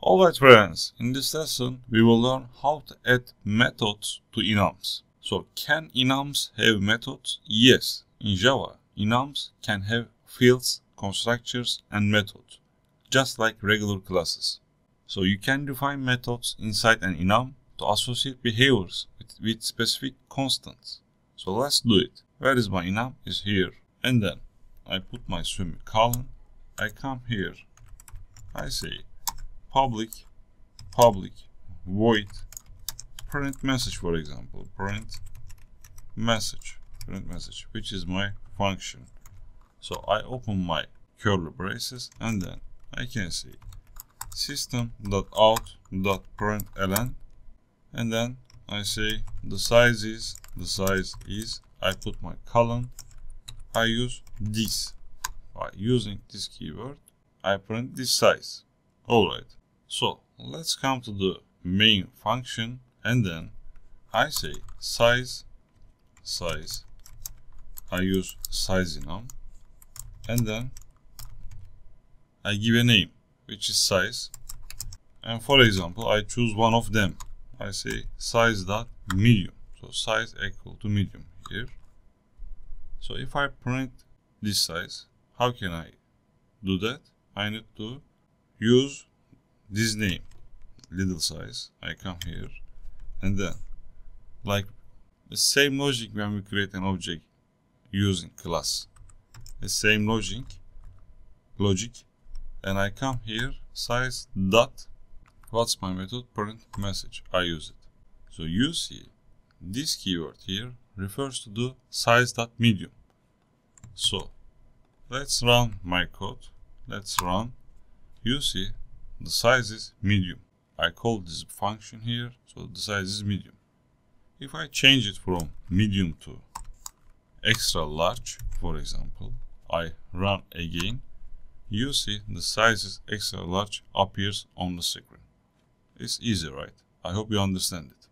Alright friends, in this lesson we will learn how to add methods to enums. So can enums have methods? Yes, in Java enums can have fields, constructors and methods, just like regular classes. So you can define methods inside an enum to associate behaviors with specific constants. So let's do it. Where is my enum? Is here. And then I put my semicolon. I come here. I say public void print message, for example, print message, which is my function. So I open my curly braces and then I can say system.out.println, and then I say the size is, I put my colon, I use this. By using this keyword, I print this size. Alright, so let's come to the main function and then I say size, I use size enum, and then I give a name which is size, and for example I choose one of them. I say size.medium, so size equal to medium here. So if I print this size, how can I do that? I need to use this name, little size. I come here and then, like the same logic when we create an object using class, the same logic, and I come here, size dot, what's my method? Print message. I use it. So you see this keyword here refers to the size.medium. So let's run my code. Let's run. You see the size is medium. I call this function here, so the size is medium. If I change it from medium to extra large, for example, I run again, you see the size is extra large appears on the screen. It's easy, right? I hope you understand it.